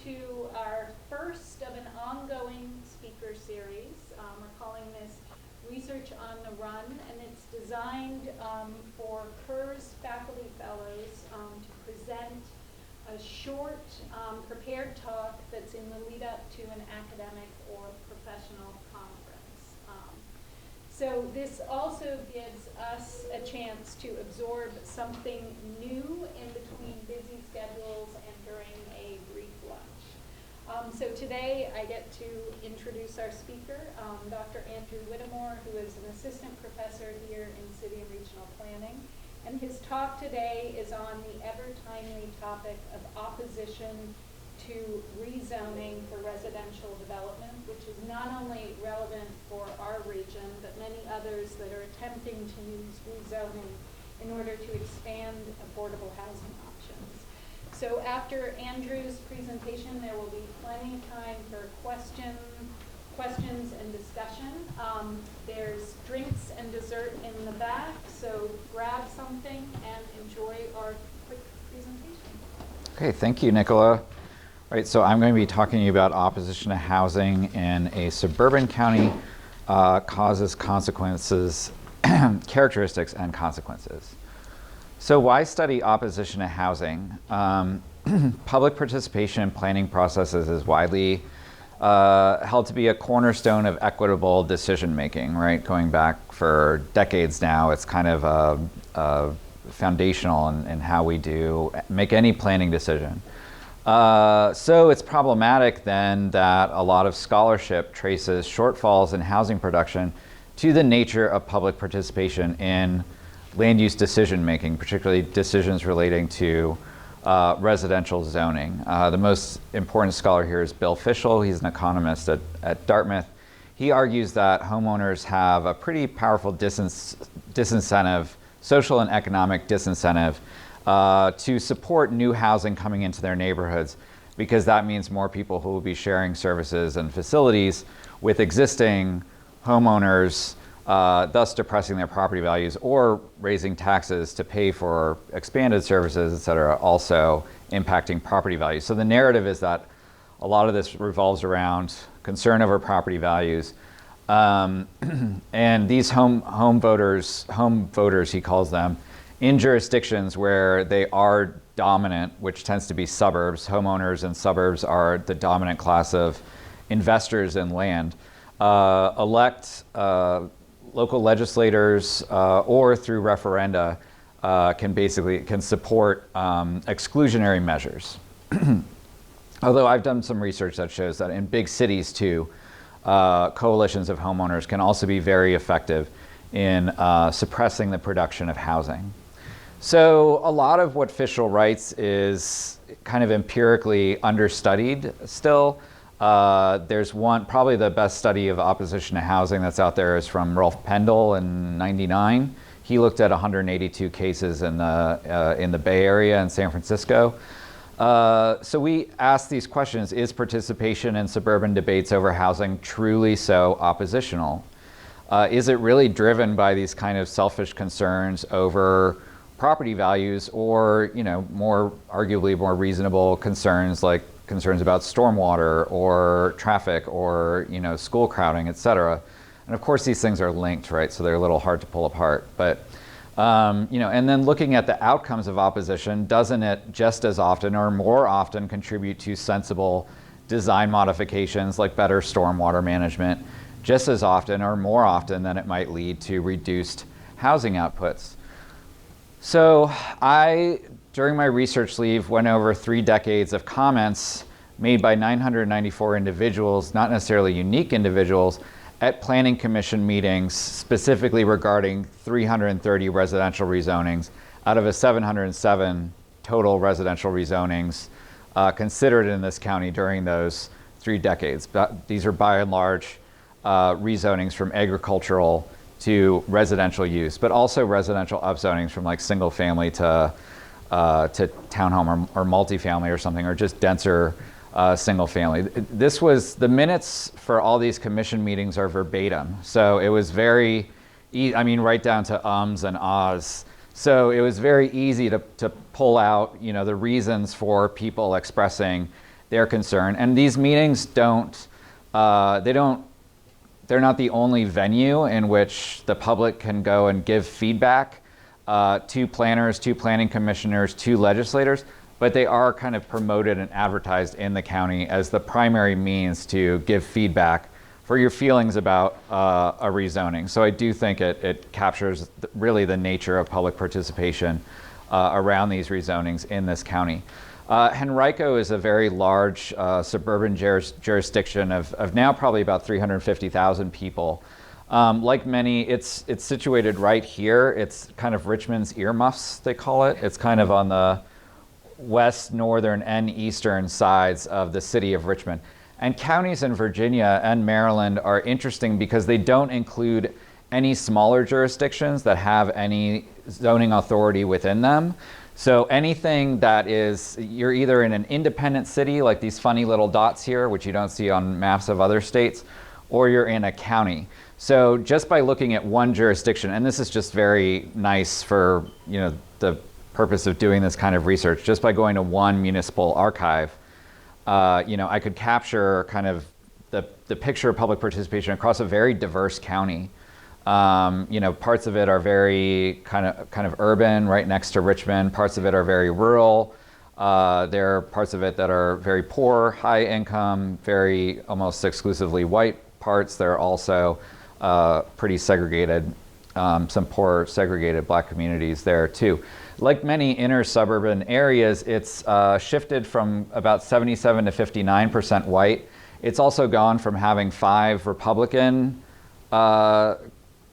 to our first of an ongoing speaker series. We're calling this Research on the Run, and it's designed for PERS faculty fellows to present a short prepared talk that's in the lead up to an academic or professional conference. So this also gives us a chance to absorb something new in between busy schedules and during a brief lunch. So today I get to introduce our speaker, Dr. Andrew Whittemore, who is an assistant professor here in City and Regional Planning. And his talk today is on the ever-timely topic of opposition to rezoning for residential development, which is not only relevant for our region, but many others that are attempting to use rezoning in order to expand affordable housing options. So after Andrew's presentation, there will be plenty of time for questions and discussion. There's drinks and dessert in the back, so grab something and enjoy our quick presentation. Okay, thank you, Nicola. All right, so I'm going to be talking to you about opposition to housing in a suburban county, causes, consequences, characteristics, and consequences. So why study opposition to housing? Public participation in planning processes is widely held to be a cornerstone of equitable decision making, right? Going back for decades now, it's kind of foundational in how we make any planning decision. So it's problematic then that a lot of scholarship traces shortfalls in housing production to the nature of public participation in land use decision making, particularly decisions relating to residential zoning. The most important scholar here is Bill Fischel. He's an economist at Dartmouth. He argues that homeowners have a pretty powerful disincentive, social and economic disincentive to support new housing coming into their neighborhoods, because that means more people who will be sharing services and facilities with existing homeowners, thus depressing their property values or raising taxes to pay for expanded services, et cetera, also impacting property values. So the narrative is that a lot of this revolves around concern over property values. And these home voters, he calls them, in jurisdictions where they are dominant, which tends to be suburbs. Homeowners in suburbs are the dominant class of investors in land. Elect local legislators or through referenda can support exclusionary measures. Although I've done some research that shows that in big cities too, coalitions of homeowners can also be very effective in suppressing the production of housing. So a lot of what Fischel writes is kind of empirically understudied still. There's probably the best study of opposition to housing that's out there is from Rolf Pendle in '99. He looked at 182 cases in the Bay Area and San Francisco. So we asked these questions: is participation in suburban debates over housing truly so oppositional? Is it really driven by these kind of selfish concerns over property values, or arguably more reasonable concerns like concerns about stormwater or traffic or school crowding, et cetera? And of course these things are linked, right? So they're a little hard to pull apart. But and then looking at the outcomes of opposition, doesn't it just as often or more often contribute to sensible design modifications like better stormwater management, just as often or more often than it might lead to reduced housing outputs? So during my research leave, went over 3 decades of comments made by 994 individuals, not necessarily unique individuals, at Planning Commission meetings, specifically regarding 330 residential rezonings out of a 707 total residential rezonings considered in this county during those 3 decades. These are by and large rezonings from agricultural to residential use, but also residential upzonings from like single family to townhome or multifamily or something, or just denser single family. This was, the minutes for all these commission meetings are verbatim. So it was very, right down to ums and ahs. So it was very easy to pull out, the reasons for people expressing their concern. And these meetings they're not the only venue in which the public can go and give feedback to planners, to planning commissioners, to legislators, but they are kind of promoted and advertised in the county as the primary means to give feedback for your feelings about a rezoning. So I do think it captures really the nature of public participation around these rezonings in this county. Henrico is a very large suburban jurisdiction of now probably about 350,000 people. Like many, it's situated right here. It's kind of Richmond's earmuffs, they call it. It's kind of on the west, northern, and eastern sides of the city of Richmond. And counties in Virginia and Maryland are interesting because they don't include any smaller jurisdictions that have any zoning authority within them. So anything that is, you're either in an independent city, like these funny little dots here, which you don't see on maps of other states, or you're in a county. So just by looking at one jurisdiction, and this is just very nice for the purpose of doing this kind of research, just by going to one municipal archive, I could capture kind of the picture of public participation across a very diverse county. Parts of it are very kind of urban, right next to Richmond. Parts of it are very rural. There are parts of it that are very poor, high income, very almost exclusively white parts. There are also pretty segregated, some poor segregated black communities there too. Like many inner suburban areas, it's shifted from about 77 to 59% white. It's also gone from having 5 Republican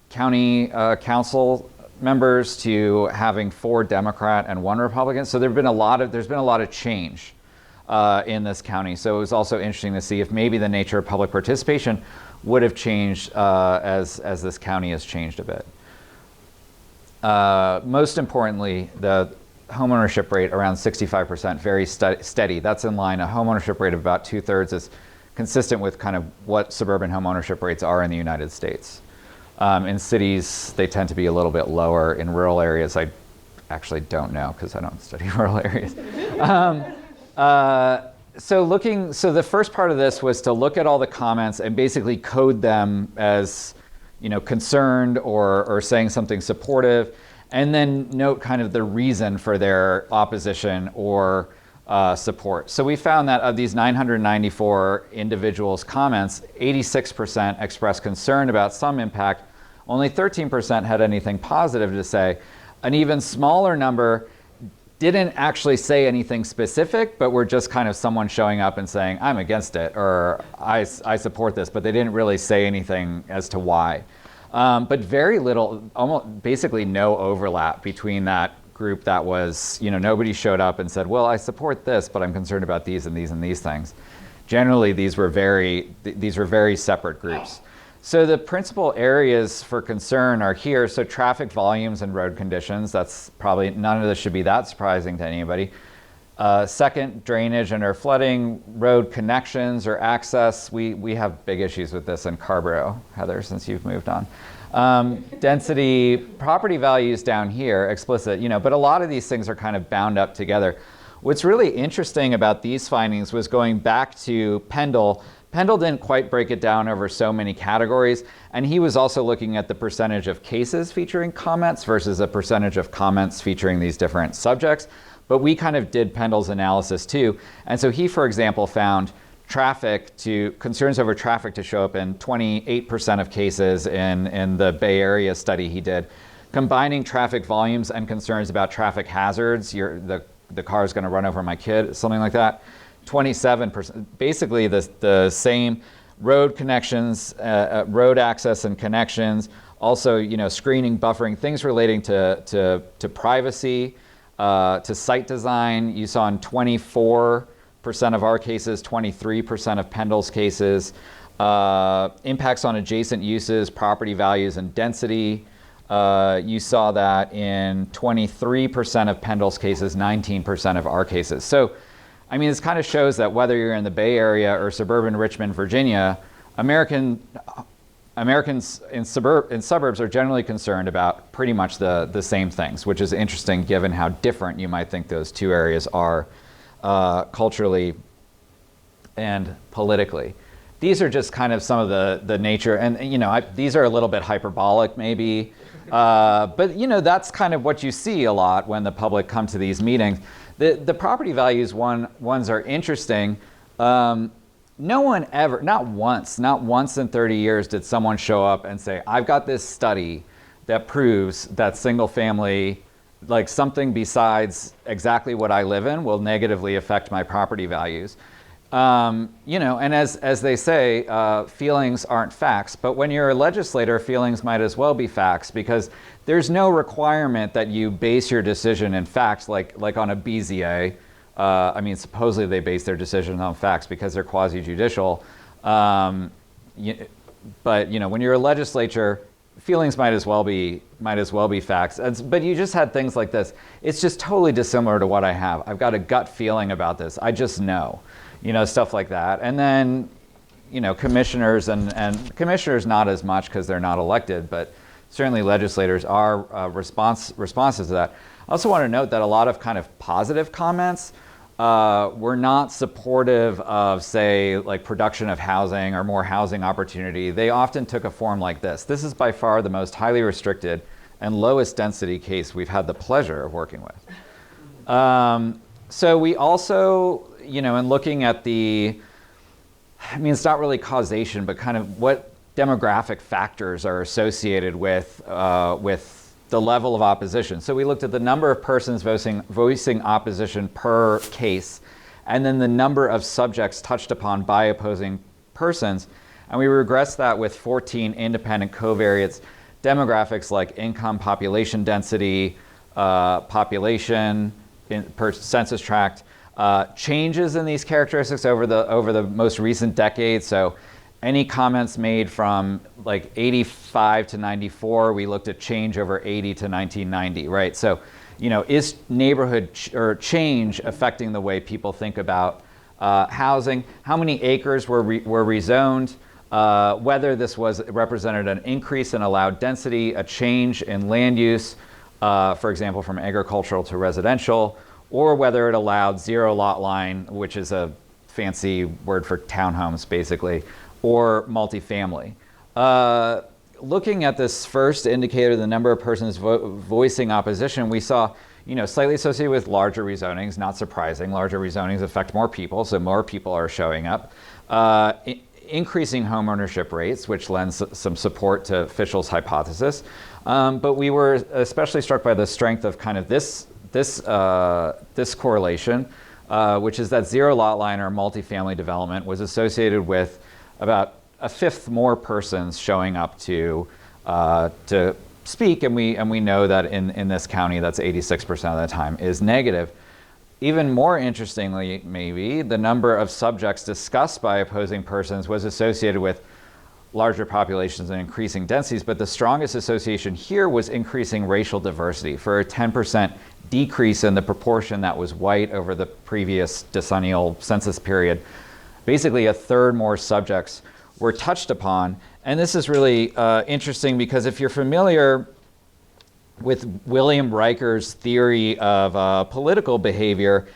county council members to having 4 Democrat and 1 Republican. So there's been a lot of change in this county. So it was also interesting to see if maybe the nature of public participation would have changed as this county has changed a bit. Most importantly, the homeownership rate around 65%, very steady. That's in line. A homeownership rate of about 2/3 is consistent with kind of what suburban homeownership rates are in the United States. In cities, they tend to be a little bit lower. In rural areas, I actually don't know because I don't study rural areas. So the first part of this was to look at all the comments and basically code them as concerned or saying something supportive, and then note kind of the reason for their opposition or support. So we found that of these 994 individuals' comments, 86% expressed concern about some impact, only 13% had anything positive to say. An even smaller number didn't actually say anything specific, but were just kind of someone showing up and saying, I'm against it, or I support this, but they didn't really say anything as to why. But very little, almost basically no overlap between that group that was, nobody showed up and said, well, I support this, but I'm concerned about these and these and these things. Generally, these were very separate groups. So the principal areas for concern are here. So traffic volumes and road conditions, that's probably, none of this should be that surprising to anybody. Second, drainage and or flooding, road connections or access. We have big issues with this in Carborough, Heather, since you've moved on. Density, property values down here, explicit, but a lot of these things are kind of bound up together. What's really interesting about these findings was going back to Pendle. Pendle didn't quite break it down over so many categories, and he was also looking at the percentage of cases featuring comments versus a percentage of comments featuring these different subjects. But we kind of did Pendle's analysis too. And so he, for example, found concerns over traffic to show up in 28% of cases in the Bay Area study he did. Combining traffic volumes and concerns about traffic hazards, the car is going to run over my kid, something like that. 27%, basically the same. Road connections, road access and connections, also screening, buffering, things relating to privacy, to site design. You saw in 24% of our cases, 23% of Pendle's cases. Impacts on adjacent uses, property values, and density. You saw that in 23% of Pendle's cases, 19% of our cases. So, I mean, this kind of shows that whether you're in the Bay Area or suburban Richmond, Virginia, Americans in suburbs are generally concerned about pretty much the same things, which is interesting given how different you might think those two areas are culturally and politically. These are just kind of some of the nature, and these are a little bit hyperbolic maybe, but that's kind of what you see a lot when the public come to these meetings. The property values ones are interesting. No one ever, not once in 30 years did someone show up and say, I've got this study that proves that single family, like something besides exactly what I live in, will negatively affect my property values. And as they say, feelings aren't facts, but when you're a legislator, feelings might as well be facts, because there's no requirement that you base your decision in facts, like on a BZA. Supposedly they base their decision on facts because they're quasi-judicial. But when you're a legislature, feelings might as well be facts. But you just had things like this. It's just totally dissimilar to what I have. I've got a gut feeling about this. I just know. Stuff like that. And then, commissioners and commissioners not as much because they're not elected, but certainly legislators are responses to that. I also want to note that a lot of kind of positive comments were not supportive of, say, like production of housing or more housing opportunity. They often took a form like this. This is by far the most highly restricted and lowest density case we've had the pleasure of working with. So we also, in looking at it's not really causation, but kind of what demographic factors are associated with the level of opposition. So we looked at the number of persons voicing opposition per case, and then the number of subjects touched upon by opposing persons. And we regressed that with 14 independent covariates demographics like income, population density, population per census tract, changes in these characteristics over the most recent decade. So any comments made from like 85 to 94, we looked at change over 80 to 1990, right? So, is neighborhood or change affecting the way people think about housing? How many acres were rezoned? Whether this represented an increase in allowed density, a change in land use, for example, from agricultural to residential, or whether it allowed zero lot line, which is a fancy word for townhomes, basically, or multifamily. Looking at this first indicator, the number of persons voicing opposition, we saw, slightly associated with larger rezonings, not surprising. Larger rezonings affect more people, so more people are showing up. Increasing homeownership rates, which lends some support to officials' hypothesis. But we were especially struck by the strength of kind of this correlation, which is that zero lot line or multifamily development was associated with about a fifth more persons showing up to speak, and we know that in this county, that's 86% of the time is negative. Even more interestingly, maybe, the number of subjects discussed by opposing persons was associated with larger populations and increasing densities, but the strongest association here was increasing racial diversity, for a 10% decrease in the proportion that was white over the previous decennial census period. Basically, a third more subjects were touched upon. And this is really interesting because if you're familiar with William Riker's theory of political behavior,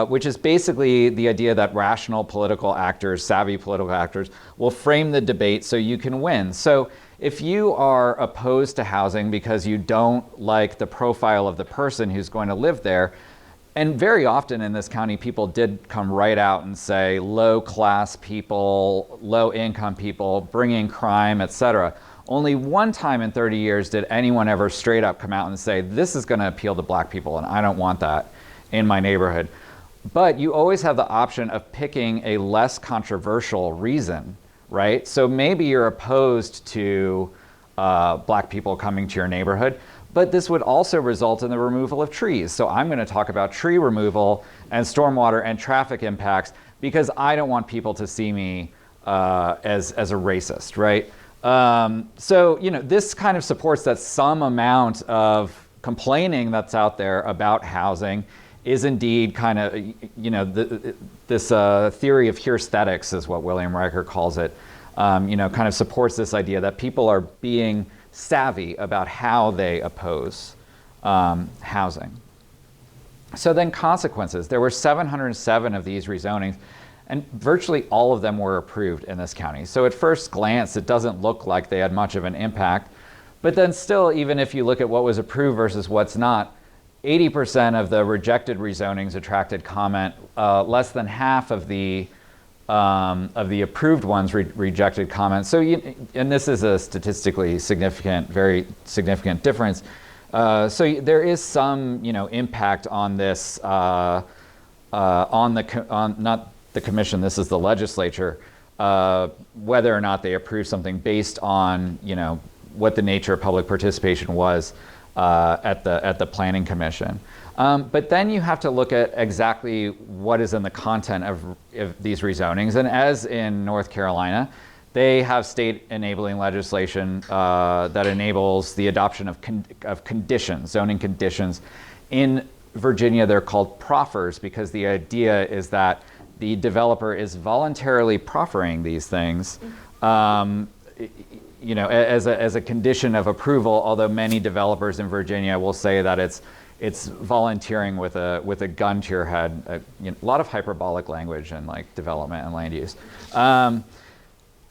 which is basically the idea that rational political actors, savvy political actors, will frame the debate so you can win. So if you are opposed to housing because you don't like the profile of the person who's going to live there, and very often in this county, people did come right out and say low-class people, low-income people, bringing crime, etc. Only one time in 30 years did anyone ever straight up come out and say, this is going to appeal to black people, and I don't want that in my neighborhood. But you always have the option of picking a less controversial reason, right? So maybe you're opposed to black people coming to your neighborhood, but this would also result in the removal of trees. So I'm going to talk about tree removal and stormwater and traffic impacts because I don't want people to see me as a racist, right? So, this kind of supports that some amount of complaining that's out there about housing is indeed kind of, this theory of heuristics is what William Riker calls it, kind of supports this idea that people are being savvy about how they oppose housing. So then consequences. There were 707 of these rezonings. And virtually all of them were approved in this county. So at first glance, it doesn't look like they had much of an impact. But then still, even if you look at what was approved versus what's not, 80% of the rejected rezonings attracted comment. Less than half of the approved ones rejected comment. So, and this is a statistically significant, very significant difference. So there is some, impact on this, on not the commission. This is the legislature, whether or not they approve something based on, what the nature of public participation was at the Planning Commission. But then you have to look at exactly what is in the content of these rezonings. And as in North Carolina, they have state enabling legislation that enables the adoption of conditions, zoning conditions. In Virginia, they're called proffers because the idea is that the developer is voluntarily proffering these things as a condition of approval, although many developers in Virginia will say that it's volunteering with a gun to your head. A lot of hyperbolic language in like development and land use.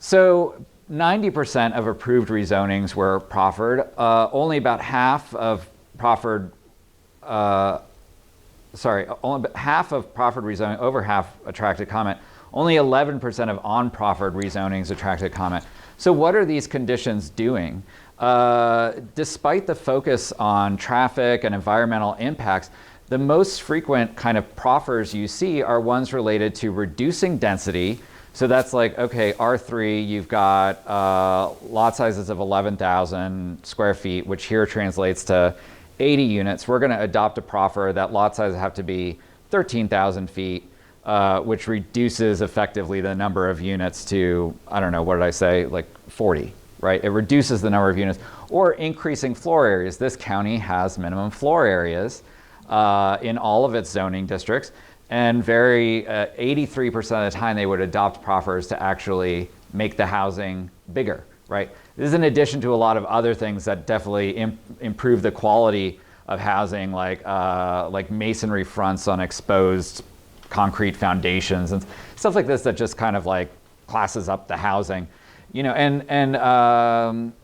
So 90% of approved rezonings were proffered. Only about half of proffered, only about half of proffered rezoning, over half attracted comment. Only 11% of unproffered rezonings attracted comment. So what are these conditions doing? Despite the focus on traffic and environmental impacts, the most frequent kind of proffers you see are ones related to reducing density. So that's like, okay, R3, you've got lot sizes of 11,000 square feet, which here translates to 80 units. We're gonna adopt a proffer that lot sizes have to be 13,000 feet, which reduces effectively the number of units to, I don't know, what did I say, like 40, right? It reduces the number of units. Or increasing floor areas. This county has minimum floor areas in all of its zoning districts. And 83% of the time they would adopt proffers to actually make the housing bigger, right? This is in addition to a lot of other things that definitely improve the quality of housing, like masonry fronts on exposed concrete foundations and stuff like this that just kind of like classes up the housing, then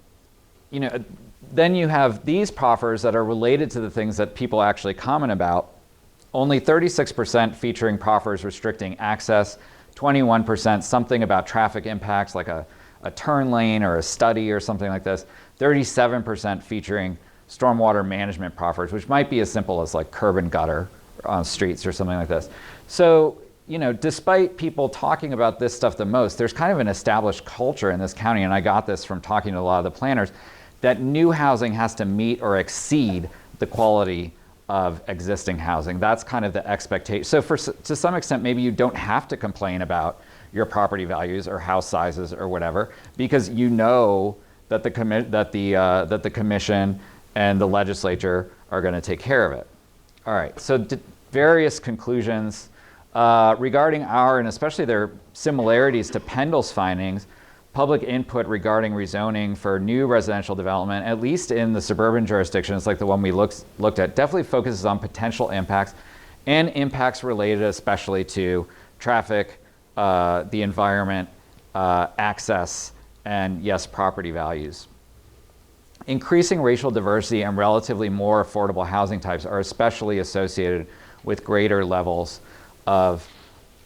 you have these proffers that are related to the things that people actually comment about. Only 36% featuring proffers restricting access, 21% something about traffic impacts like a turn lane or a study or something like this, 37% featuring stormwater management proffers, which might be as simple as like curb and gutter on streets or something like this. So, despite people talking about this stuff the most, there's kind of an established culture in this county, and I got this from talking to a lot of the planners, that new housing has to meet or exceed the quality of existing housing. That's kind of the expectation. So to some extent, maybe you don't have to complain about your property values or house sizes or whatever, because you know that the commission and the legislature are going to take care of it. All right, so various conclusions regarding our, and especially their similarities to Pendle's findings. Public input regarding rezoning for new residential development, at least in the suburban jurisdictions like the one we looked at, definitely focuses on potential impacts and impacts related especially to traffic, the environment, access, and yes, property values. Increasing racial diversity and relatively more affordable housing types are especially associated with greater levels of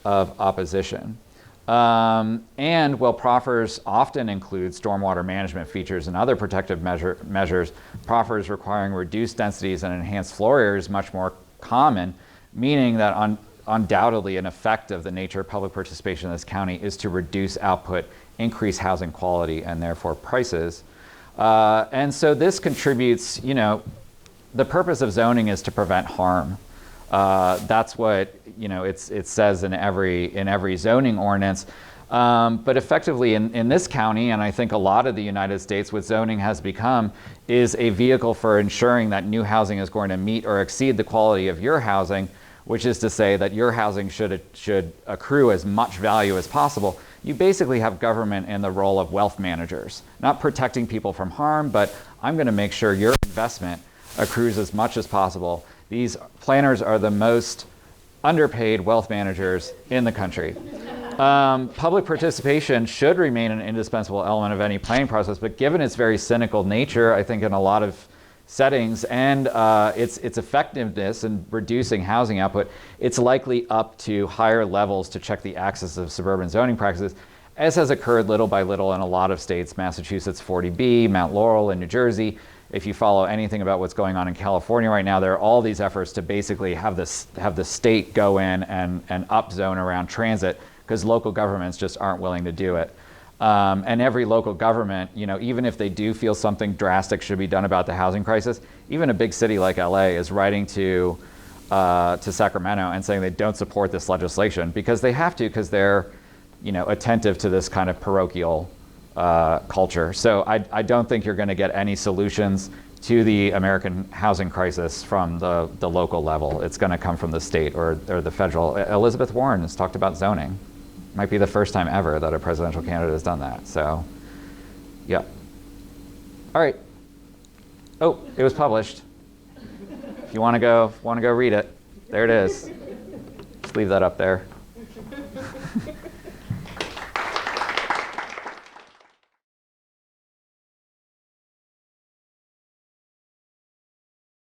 opposition. And while proffers often include stormwater management features and other protective measures, proffers requiring reduced densities and enhanced floor areas is much more common, meaning that undoubtedly an effect of the nature of public participation in this county is to reduce output, increase housing quality, and therefore prices. And so this contributes, the purpose of zoning is to prevent harm. That's what it says in every zoning ordinance. But effectively in this county, and I think a lot of the United States, what zoning has become is a vehicle for ensuring that new housing is going to meet or exceed the quality of your housing, which is to say that your housing should accrue as much value as possible. You basically have government in the role of wealth managers, not protecting people from harm, but I'm going to make sure your investment accrues as much as possible. These planners are the most underpaid wealth managers in the country. Public participation should remain an indispensable element of any planning process, but given its very cynical nature, I think in a lot of settings and its effectiveness in reducing housing output, it's likely up to higher levels to check the axis of suburban zoning practices, as has occurred little by little in a lot of states, Massachusetts 40B, Mount Laurel in New Jersey. If you follow anything about what's going on in California right now, there are all these efforts to basically have the state go in and upzone around transit because local governments just aren't willing to do it. And every local government, you know, even if they do feel something drastic should be done about the housing crisis, even a big city like LA is writing to Sacramento and saying they don't support this legislation because they have to, because they're, you know, attentive to this kind of parochial culture. So I don't think you're going to get any solutions to the American housing crisis from the local level. It's going to come from the state or the federal. Elizabeth Warren has talked about zoning. Might be the first time ever that a presidential candidate has done that. So, yeah. All right. Oh, it was published. If you want to go read it, there it is. Just leave that up there.